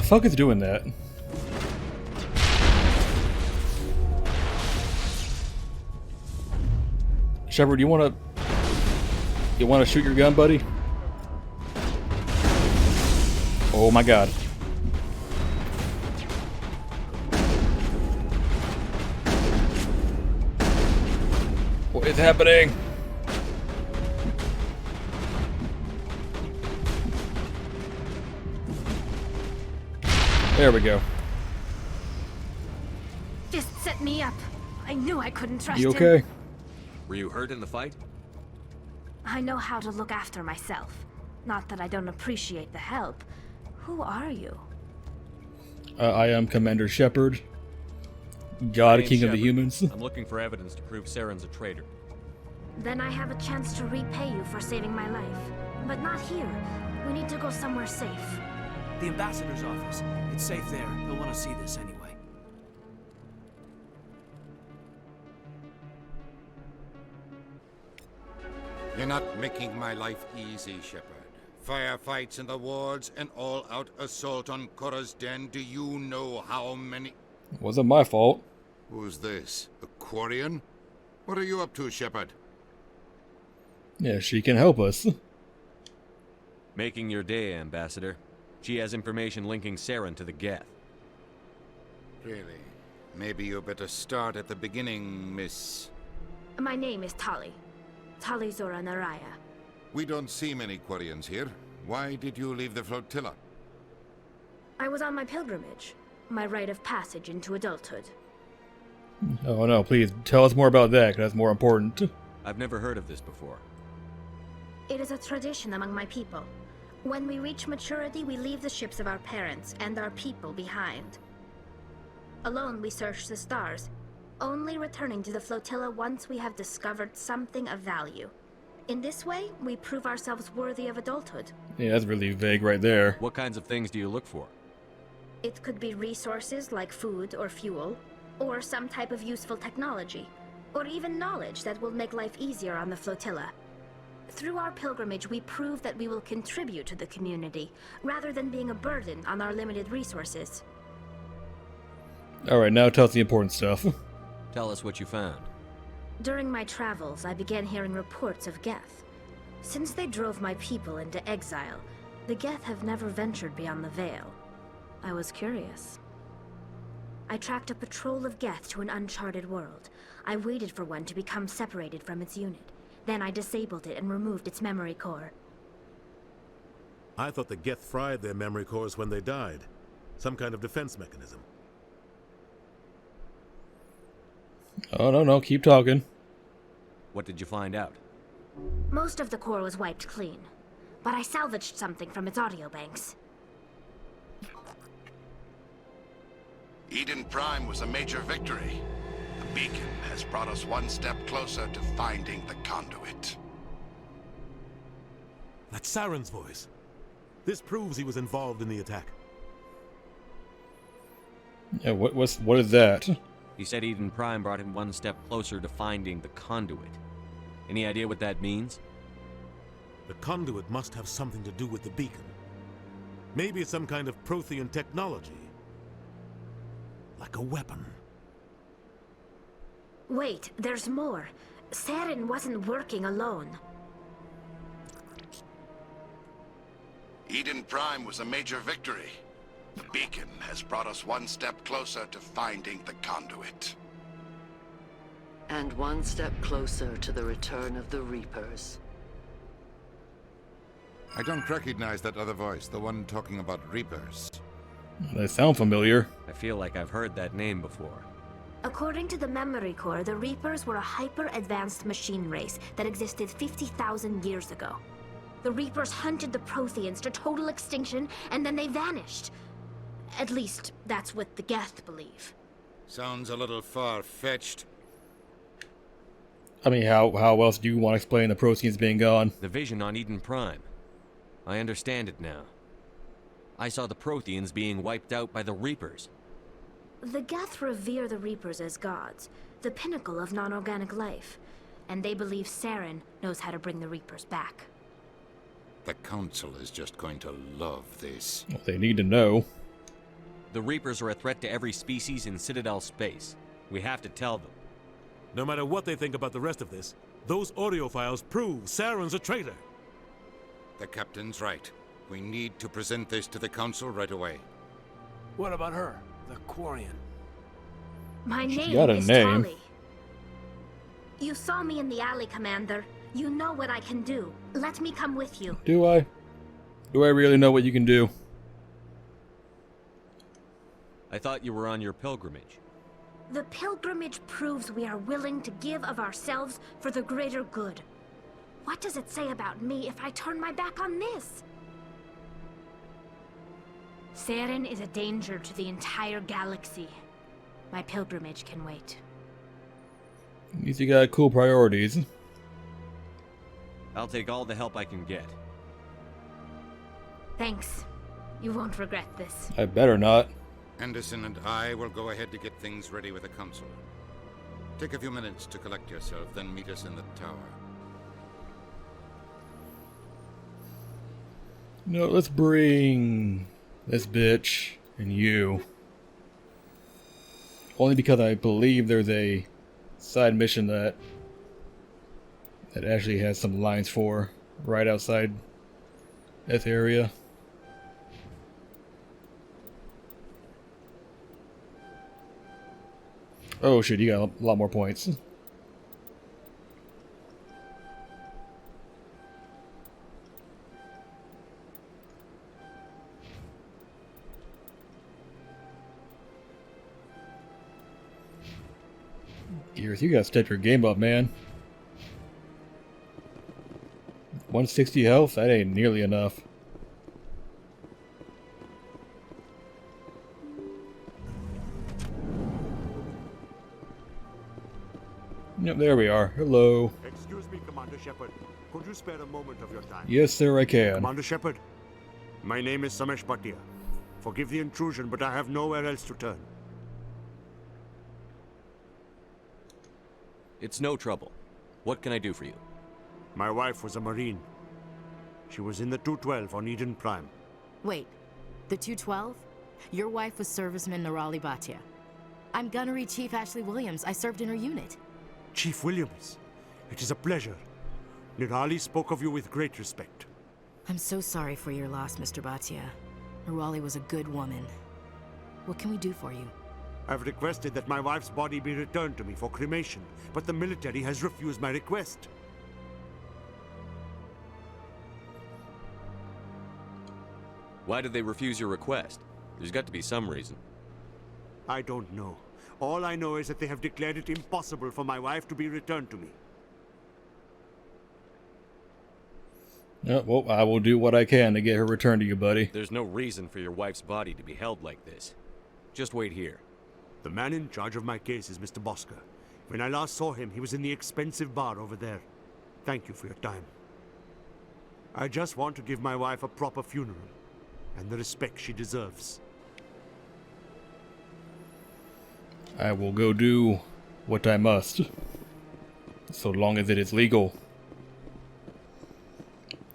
fuck is doing that? Shepard, you wanna shoot your gun, buddy? Oh my god. What is happening? There we go. Just set me up. I knew I couldn't trust You him. okay? Were you hurt in the fight? I know how to look after myself. Not that I don't appreciate the help. Who are you? I am Commander Shepard, God, name's King of the Shepard. Humans. I'm looking for evidence to prove Saren's a traitor. Then I have a chance to repay you for saving my life. But not here. We need to go somewhere safe. The ambassador's office. It's safe there. He'll want to see this anyway. You're not making my life easy, Shepard. Firefights in the wards, an all-out assault on Korra's den. Do you know how many... Wasn't my fault. Who's this? A Quarian? What are you up to, Shepard? Yeah, she can help us. Making your day, Ambassador. She has information linking Saren to the Geth. Really? Maybe you better start at the beginning, Miss... My name is Tali. Tali Zora Naraya. We don't see many Quarians here. Why did you leave the flotilla? I was on my pilgrimage. My rite of passage into adulthood. Oh no, please tell us more about that, 'cause that's more important. I've never heard of this before. It is a tradition among my people. When we reach maturity, we leave the ships of our parents and our people behind. Alone, we search the stars, only returning to the flotilla once we have discovered something of value. In this way, we prove ourselves worthy of adulthood. Yeah, that's really vague right there. What kinds of things do you look for? It could be resources like food or fuel, or some type of useful technology, or even knowledge that will make life easier on the flotilla. Through our pilgrimage, we prove that we will contribute to the community, rather than being a burden on our limited resources. Alright, now tell us the important stuff. Tell us what you found. During my travels, I began hearing reports of Geth. Since they drove my people into exile, the Geth have never ventured beyond the Veil. I was curious. I tracked a patrol of Geth to an uncharted world. I waited for one to become separated from its unit. Then I disabled it and removed its memory core. I thought the Geth fried their memory cores when they died. Some kind of defense mechanism. Oh, no, keep talking. What did you find out? Most of the core was wiped clean, but I salvaged something from its audio banks. Eden Prime was a major victory. The beacon has brought us one step closer to finding the conduit. That's Saren's voice. This proves he was involved in the attack. Yeah, what is that? He said Eden Prime brought him one step closer to finding the conduit. Any idea what that means? The conduit must have something to do with the beacon. Maybe it's some kind of Prothean technology. Like a weapon. Wait, there's more. Saren wasn't working alone. Eden Prime was a major victory. The beacon has brought us one step closer to finding the conduit. And one step closer to the return of the Reapers. I don't recognize that other voice, the one talking about Reapers. They sound familiar. I feel like I've heard that name before. According to the memory core, the Reapers were a hyper-advanced machine race that existed 50,000 years ago. The Reapers hunted the Protheans to total extinction, and then they vanished. At least, that's what the Geth believe. Sounds a little far-fetched. I mean, how else do you want to explain the Protheans being gone? The vision on Eden Prime. I understand it now. I saw the Protheans being wiped out by the Reapers. The Geth revere the Reapers as gods, the pinnacle of non-organic life, and they believe Saren knows how to bring the Reapers back. The Council is just going to love this. Well, they need to know. The Reapers are a threat to every species in Citadel space. We have to tell them. No matter what they think about the rest of this, those audio files prove Saren's a traitor. The captain's right. We need to present this to the council right away. What about her? The Quarian. My She name got a is name. Tali. You saw me in the alley, Commander. You know what I can do. Let me come with you. Do I? Do I really know what you can do? I thought you were on your pilgrimage. The pilgrimage proves we are willing to give of ourselves for the greater good. What does it say about me if I turn my back on this? Saren is a danger to the entire galaxy. My pilgrimage can wait. At least you got cool priorities. I'll take all the help I can get. Thanks. You won't regret this. I better not. Anderson and I will go ahead to get things ready with the council. Take a few minutes to collect yourself, then meet us in the tower. No, let's bring this bitch and you. Only because I believe there's a side mission that Ashley has some lines for right outside this area. Oh shit, you got a lot more points. Gears, you gotta step your game up, man. 160 health? That ain't nearly enough. Yep, there we are. Hello. Excuse me, Commander Shepard. Could you spare a moment of your time? Yes, sir, I can. Commander Shepard, my name is Samesh Bhatia. Forgive the intrusion, but I have nowhere else to turn. It's no trouble. What can I do for you? My wife was a Marine. She was in the 212 on Eden Prime. Wait, the 212? Your wife was serviceman Nirali Bhatia. I'm Gunnery Chief Ashley Williams. I served in her unit. Chief Williams, it is a pleasure. Nirali spoke of you with great respect. I'm so sorry for your loss, Mr. Bhatia. Nirali was a good woman. What can we do for you? I've requested that my wife's body be returned to me for cremation, but the military has refused my request. Why did they refuse your request? There's got to be some reason. I don't know. All I know is that they have declared it impossible for my wife to be returned to me. Yeah, well, I will do what I can to get her returned to you, buddy. There's no reason for your wife's body to be held like this. Just wait here. The man in charge of my case is Mr. Bosker. When I last saw him, he was in the expensive bar over there. Thank you for your time. I just want to give my wife a proper funeral, and the respect she deserves. I will go do what I must, so long as it is legal.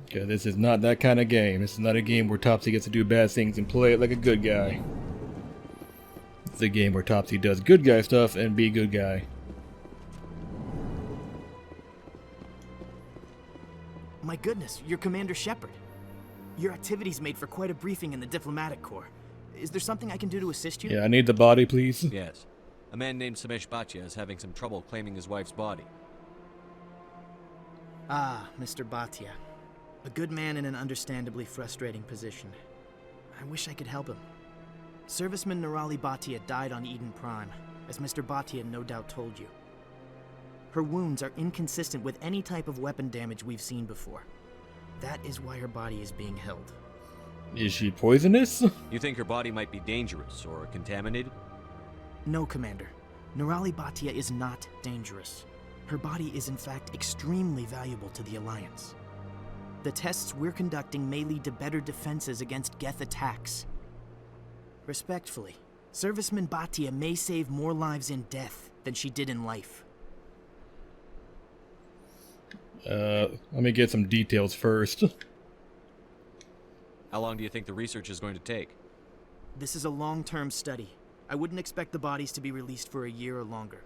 Okay, this is not that kind of game. This is not a game where Topsy gets to do bad things and play it like a good guy. It's a game where Topsy does good guy stuff and be a good guy. My goodness, you're Commander Shepard. Your activities made for quite a briefing in the Diplomatic Corps. Is there something I can do to assist you? Yeah, I need the body, please. Yes. A man named Samesh Bhatia is having some trouble claiming his wife's body. Ah, Mr. Bhatia. A good man in an understandably frustrating position. I wish I could help him. Serviceman Nirali Bhatia died on Eden Prime, as Mr. Bhatia no doubt told you. Her wounds are inconsistent with any type of weapon damage we've seen before. That is why her body is being held. Is she poisonous? You think her body might be dangerous or contaminated? No, Commander. Nirali Bhatia is not dangerous. Her body is in fact extremely valuable to the Alliance. The tests we're conducting may lead to better defenses against Geth attacks. Respectfully, Serviceman Bhatia may save more lives in death than she did in life. Let me get some details first. How long do you think the research is going to take? This is a long-term study. I wouldn't expect the bodies to be released for a year or longer.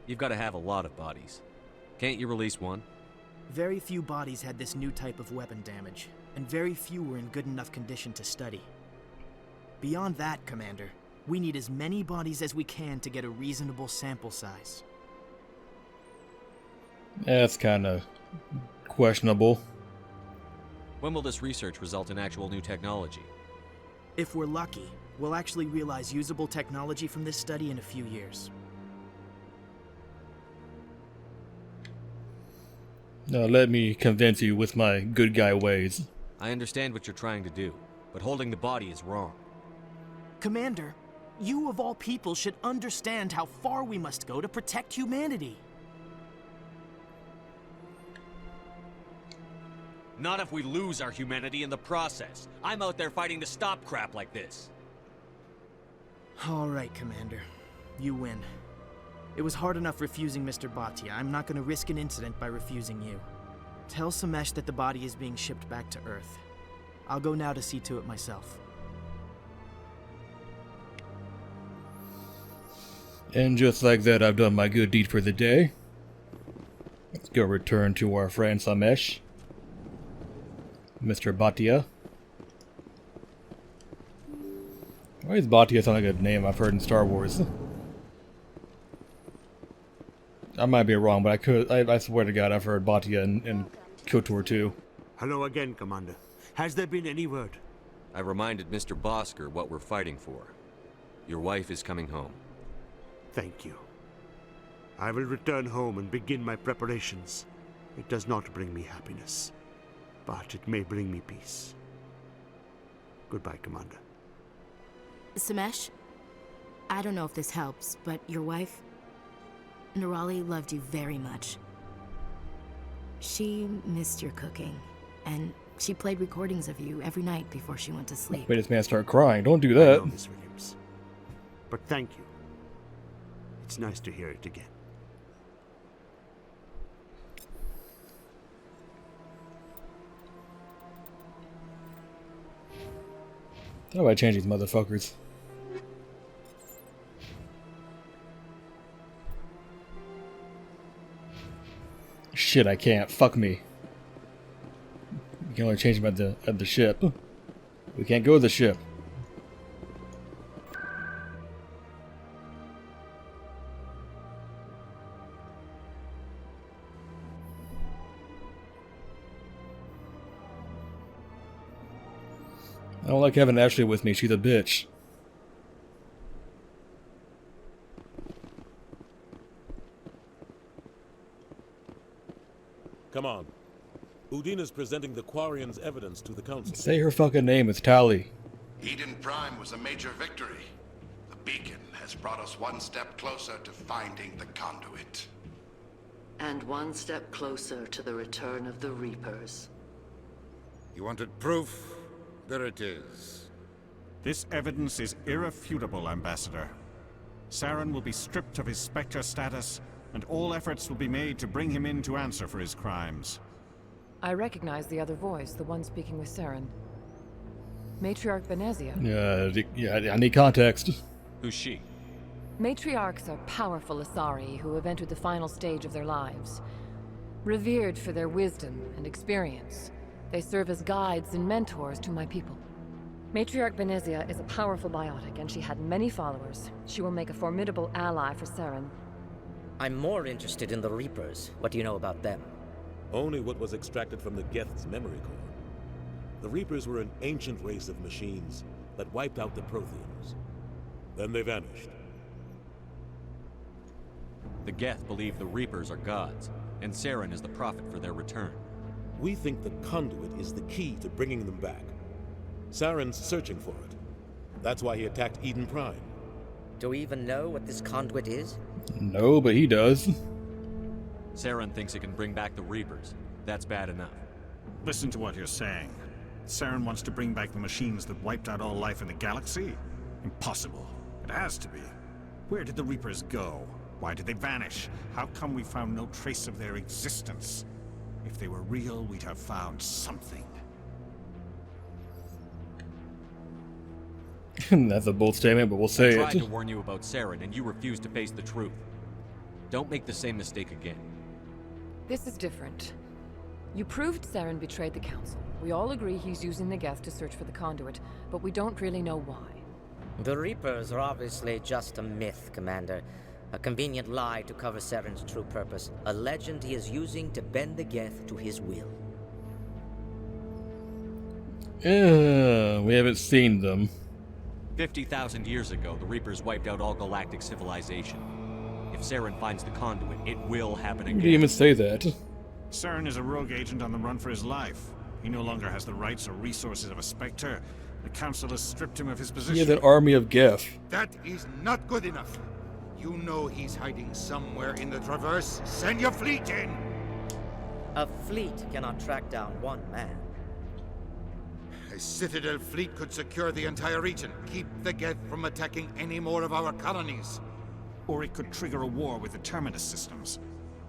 You've got to have a lot of bodies. Can't you release one? Very few bodies had this new type of weapon damage, and very few were in good enough condition to study. Beyond that, Commander, we need as many bodies as we can to get a reasonable sample size. That's kind of questionable. When will this research result in actual new technology? If we're lucky, we'll actually realize usable technology from this study in a few years. Now let me convince you with my good guy ways. I understand what you're trying to do, but holding the body is wrong. Commander, you of all people should understand how far we must go to protect humanity. Not if we lose our humanity in the process. I'm out there fighting to stop crap like this. All right, Commander. You win. It was hard enough refusing Mr. Bhatia. I'm not going to risk an incident by refusing you. Tell Samesh that the body is being shipped back to Earth. I'll go now to see to it myself. And just like that, I've done my good deed for the day. Let's go return to our friend Samesh. Mr. Bhatia. Why does Bhatia sound like a name I've heard in Star Wars? I might be wrong, but I swear to God I've heard Bhatia in KOTOR 2. Hello again, Commander. Has there been any word? I reminded Mr. Bosker what we're fighting for. Your wife is coming home. Thank you. I will return home and begin my preparations. It does not bring me happiness, but it may bring me peace. Goodbye, Commander. Samesh, I don't know if this helps, but your wife, Nirali, loved you very much. She missed your cooking, and she played recordings of you every night before she went to sleep. Made this man start crying. Don't do I that. know, Miss Williams. But thank you. It's nice to hear it again. How do I change these motherfuckers? Shit, I can't. Fuck me. We can only change them at the ship. We can't go to the ship. I don't like having Ashley with me. She's a bitch. Come on. Udina's presenting the Quarian's evidence to the Council. Say her fucking name. It's Tali. Eden Prime was a major victory. The beacon has brought us one step closer to finding the conduit. And one step closer to the return of the Reapers. You wanted proof? There it is. This evidence is irrefutable, Ambassador. Saren will be stripped of his Spectre status, and all efforts will be made to bring him in to answer for his crimes. I recognize the other voice, the one speaking with Saren. Matriarch Benezia. Yeah, I need context. Who's she? Matriarchs are powerful Asari who have entered the final stage of their lives. Revered for their wisdom and experience, they serve as guides and mentors to my people. Matriarch Benezia is a powerful biotic, and she had many followers. She will make a formidable ally for Saren. I'm more interested in the Reapers. What do you know about them? Only what was extracted from the Geth's memory core. The Reapers were an ancient race of machines that wiped out the Protheans. Then they vanished. The Geth believe the Reapers are gods, and Saren is the prophet for their return. We think the conduit is the key to bringing them back. Saren's searching for it. That's why he attacked Eden Prime. Do we even know what this conduit is? No, but he does. Saren thinks it can bring back the Reapers. That's bad enough. Listen to what you're saying. Saren wants to bring back the machines that wiped out all life in the galaxy? Impossible. It has to be. Where did the Reapers go? Why did they vanish? How come we found no trace of their existence? If they were real, we'd have found something. That's a bold statement, but we'll say I tried it. to warn you about Saren, and you refused to face the truth. Don't make the same mistake again. This is different. You proved Saren betrayed the Council. We all agree he's using the Geth to search for the conduit, but we don't really know why. The Reapers are obviously just a myth, Commander. A convenient lie to cover Saren's true purpose. A legend he is using to bend the Geth to his will. We haven't seen them. 50,000 years ago, the Reapers wiped out all galactic civilization. If Saren finds the conduit, it will happen You again. didn't even say that. Saren is a rogue agent on the run for his life. He no longer has the rights or resources of a Spectre. The Council has stripped him of his position. He has an army of Geth. That is not good enough. You know he's hiding somewhere in the Traverse. Send your fleet in! A fleet cannot track down one man. A Citadel fleet could secure the entire region. Keep the Geth from attacking any more of our colonies. Or it could trigger a war with the Terminus systems.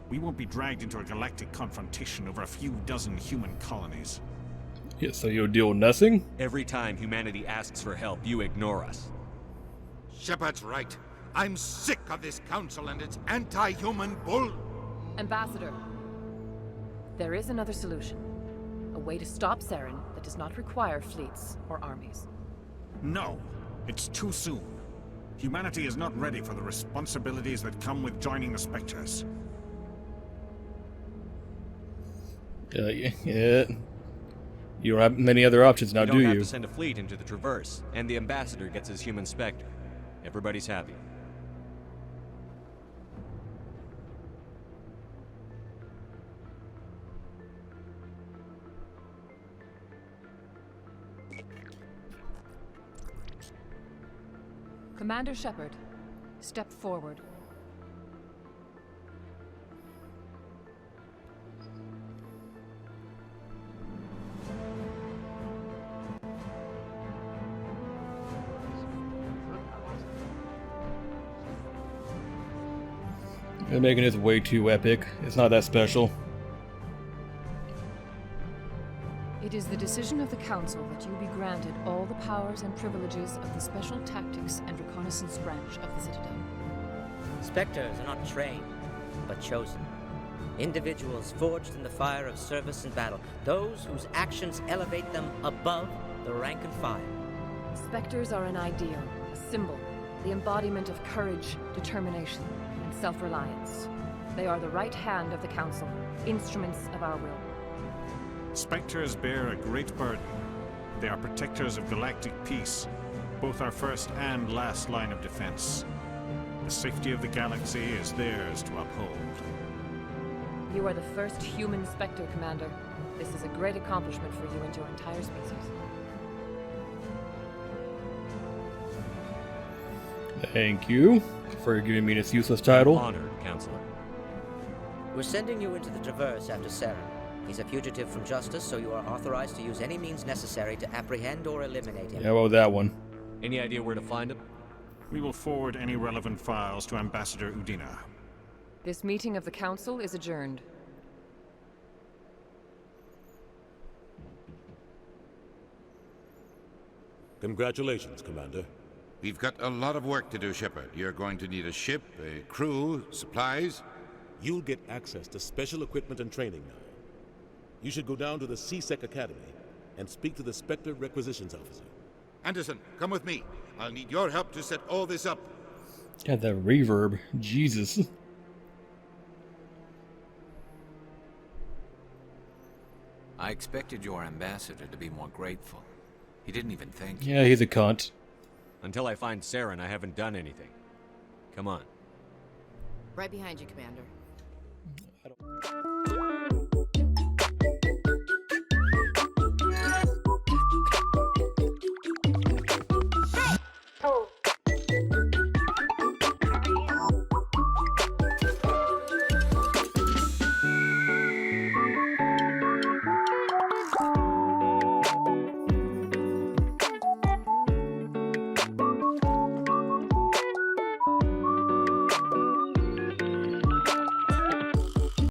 We won't be dragged into a galactic confrontation over a few dozen human colonies. Yeah, so you'll deal with nothing? Every time humanity asks for help, you ignore us. Shepard's right. I'm sick of this council and its anti-human bull. Ambassador, there is another solution. A way to stop Saren that does not require fleets or armies. No, it's too soon. Humanity is not ready for the responsibilities that come with joining the Spectres. Yeah. You don't have many other options now, do You don't have you? to send a fleet into the Traverse, and the Ambassador gets his human Spectre. Everybody's happy. Commander Shepard, step forward. They're making this way too epic. It's not that special. It is the decision of the Council that you be granted all the powers and privileges of the Special Tactics and Reconnaissance branch of the Citadel. Spectres are not trained, but chosen. Individuals forged in the fire of service and battle. Those whose actions elevate them above the rank and file. Spectres are an ideal, a symbol, the embodiment of courage, determination, and self-reliance. They are the right hand of the Council, instruments of our will. Spectres bear a great burden. They are protectors of galactic peace, both our first and last line of defense. The safety of the galaxy is theirs to uphold. You are the first human Spectre, Commander. This is a great accomplishment for you and your entire species. Thank you for giving me this useless title. Honored, Counselor. We're sending you into the Traverse after Saren. He's a fugitive from justice, so you are authorized to use any means necessary to apprehend or eliminate him. Yeah, well, that one. Any idea where to find him? We will forward any relevant files to Ambassador Udina. This meeting of the Council is adjourned. Congratulations, Commander. We've got a lot of work to do, Shepard. You're going to need a ship, a crew, supplies. You'll get access to special equipment and training now. You should go down to the C-Sec Academy and speak to the Spectre Requisitions Officer. Anderson, come with me. I'll need your help to set all this up. God, that reverb. Jesus. I expected your ambassador to be more grateful. He didn't even thank you. Yeah, he's a cunt. Until I find Saren, I haven't done anything. Come on. Right behind you, Commander.